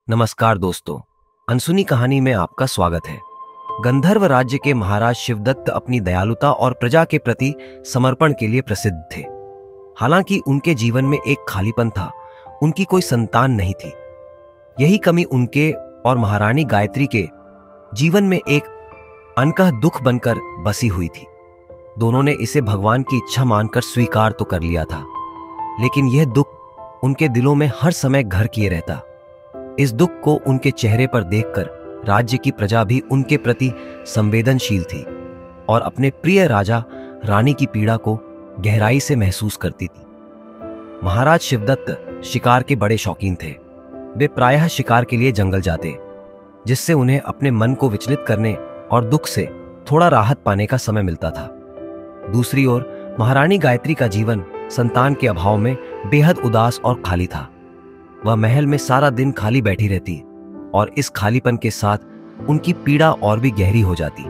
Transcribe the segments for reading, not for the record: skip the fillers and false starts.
नमस्कार दोस्तों, अनसुनी कहानी में आपका स्वागत है। गंधर्व राज्य के महाराज शिवदत्त अपनी दयालुता और प्रजा के प्रति समर्पण के लिए प्रसिद्ध थे। हालांकि उनके जीवन में एक खालीपन था, उनकी कोई संतान नहीं थी। यही कमी उनके और महारानी गायत्री के जीवन में एक अनकह दुख बनकर बसी हुई थी। दोनों ने इसे भगवान की इच्छा मानकर स्वीकार तो कर लिया था, लेकिन यह दुख उनके दिलों में हर समय घर किए रहता। इस दुख को उनके चेहरे पर देखकर राज्य की प्रजा भी उनके प्रति संवेदनशील थी और अपने प्रिय राजा रानी की पीड़ा को गहराई से महसूस करती थी। महाराज शिवदत्त शिकार के बड़े शौकीन थे। वे प्रायः शिकार के लिए जंगल जाते, जिससे उन्हें अपने मन को विचलित करने और दुख से थोड़ा राहत पाने का समय मिलता था। दूसरी ओर महारानी गायत्री का जीवन संतान के अभाव में बेहद उदास और खाली था। वह महल में सारा दिन खाली बैठी रहती और इस खालीपन के साथ उनकी पीड़ा और भी गहरी हो जाती।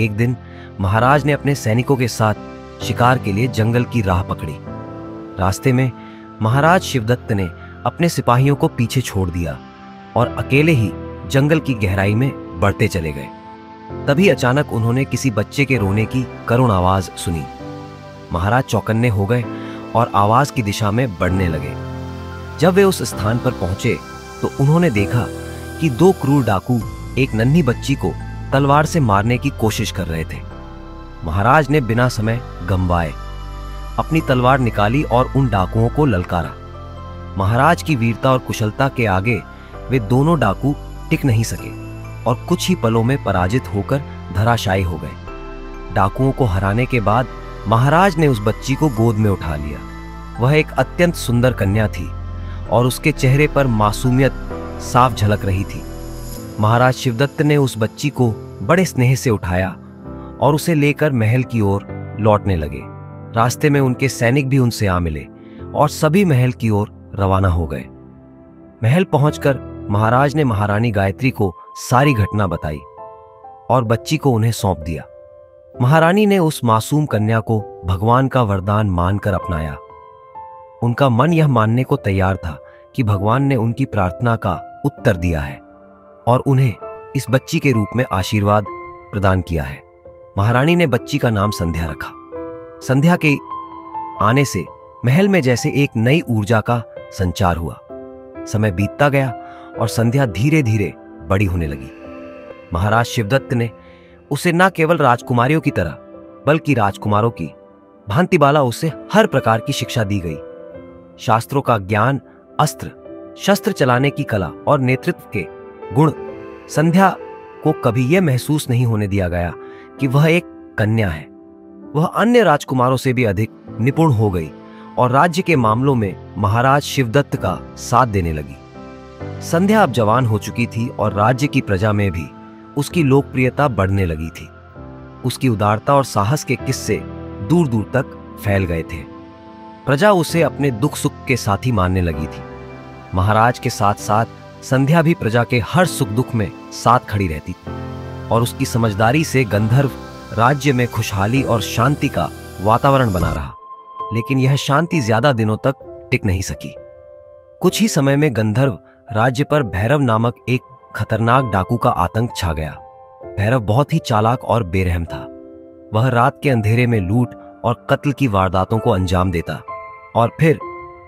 एक दिन महाराज ने अपने सैनिकों के साथ शिकार के लिए जंगल की राह पकड़ी। रास्ते में महाराज शिवदत्त ने अपने सिपाहियों को पीछे छोड़ दिया और अकेले ही जंगल की गहराई में बढ़ते चले गए। तभी अचानक उन्होंने किसी बच्चे के रोने की करुण आवाज सुनी। महाराज चौकन्ने हो गए और आवाज की दिशा में बढ़ने लगे। जब वे उस स्थान पर पहुंचे तो उन्होंने देखा कि दो क्रूर डाकू एक नन्ही बच्ची को तलवार से मारने की कोशिश कर रहे थे। महाराज ने बिना समय गंवाए अपनी तलवार निकाली और उन डाकुओं को ललकारा। महाराज की वीरता और कुशलता के आगे वे दोनों डाकू टिक नहीं सके और कुछ ही पलों में पराजित होकर धराशायी हो गए। डाकुओं को हराने के बाद महाराज ने उस बच्ची को गोद में उठा लिया। वह एक अत्यंत सुंदर कन्या थी और उसके चेहरे पर मासूमियत साफ झलक रही थी। महाराज शिवदत्त ने उस बच्ची को बड़े स्नेह से उठाया और उसे लेकर महल की ओर लौटने लगे। रास्ते में उनके सैनिक भी उनसे आ मिले और सभी महल की ओर रवाना हो गए। महल पहुंचकर महाराज ने महारानी गायत्री को सारी घटना बताई और बच्ची को उन्हें सौंप दिया। महारानी ने उस मासूम कन्या को भगवान का वरदान मानकर अपनाया। उनका मन यह मानने को तैयार था कि भगवान ने उनकी प्रार्थना का उत्तर दिया है और उन्हें इस बच्ची के रूप में आशीर्वाद प्रदान किया है। महारानी ने बच्ची का नाम संध्या रखा। संध्या के आने से महल में जैसे एक नई ऊर्जा का संचार हुआ। समय बीतता गया और संध्या धीरे धीरे बड़ी होने लगी। महाराज शिवदत्त ने उसे न केवल राजकुमारियों की तरह बल्कि राजकुमारों की भांतिबाला उसे हर प्रकार की शिक्षा दी गई। शास्त्रों का ज्ञान, अस्त्र शस्त्र चलाने की कला और नेतृत्व के गुण। संध्या को कभी यह महसूस नहीं होने दिया गया कि वह एक कन्या है। वह अन्य राजकुमारों से भी अधिक निपुण हो गई और राज्य के मामलों में महाराज शिवदत्त का साथ देने लगी। संध्या अब जवान हो चुकी थी और राज्य की प्रजा में भी उसकी लोकप्रियता बढ़ने लगी थी। उसकी उदारता और साहस के किस्से दूर दूर तक फैल गए थे। प्रजा उसे अपने दुख सुख के साथी मानने लगी थी। महाराज के साथ साथ संध्या भी प्रजा के हर सुख दुख में साथ खड़ी रहती थी और उसकी समझदारी से गंधर्व राज्य में खुशहाली और शांति का वातावरण बना रहा। लेकिन यह शांति ज्यादा दिनों तक टिक नहीं सकी। कुछ ही समय में गंधर्व राज्य पर भैरव नामक एक खतरनाक डाकू का आतंक छा गया। भैरव बहुत ही चालाक और बेरहम था। वह रात के अंधेरे में लूट और कत्ल की वारदातों को अंजाम देता और फिर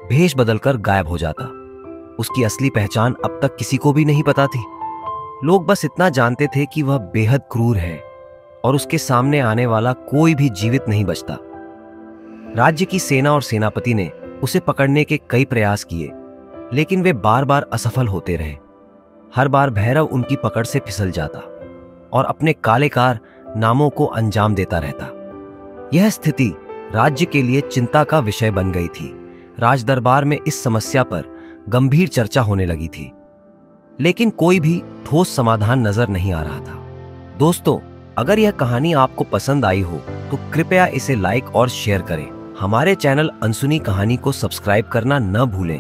भेष बदलकर गायब हो जाता। उसकी असली पहचान अब तक किसी को भी नहीं पता थी। लोग बस इतना जानते थे कि वह बेहद क्रूर है और उसके सामने आने वाला कोई भी जीवित नहीं बचता। राज्य की सेना और सेनापति ने उसे पकड़ने के कई प्रयास किए, लेकिन वे बार बार असफल होते रहे। हर बार भैरव उनकी पकड़ से फिसल जाता और अपने काले कारनामों को अंजाम देता रहता। यह स्थिति राज्य के लिए चिंता का विषय बन गई थी। राजदरबार में इस समस्या पर गंभीर चर्चा होने लगी थी, लेकिन कोई भी ठोस समाधान नजर नहीं आ रहा था। दोस्तों, अगर यह कहानी आपको पसंद आई हो तो कृपया इसे लाइक और शेयर करें। हमारे चैनल अनसुनी कहानी को सब्सक्राइब करना न भूलें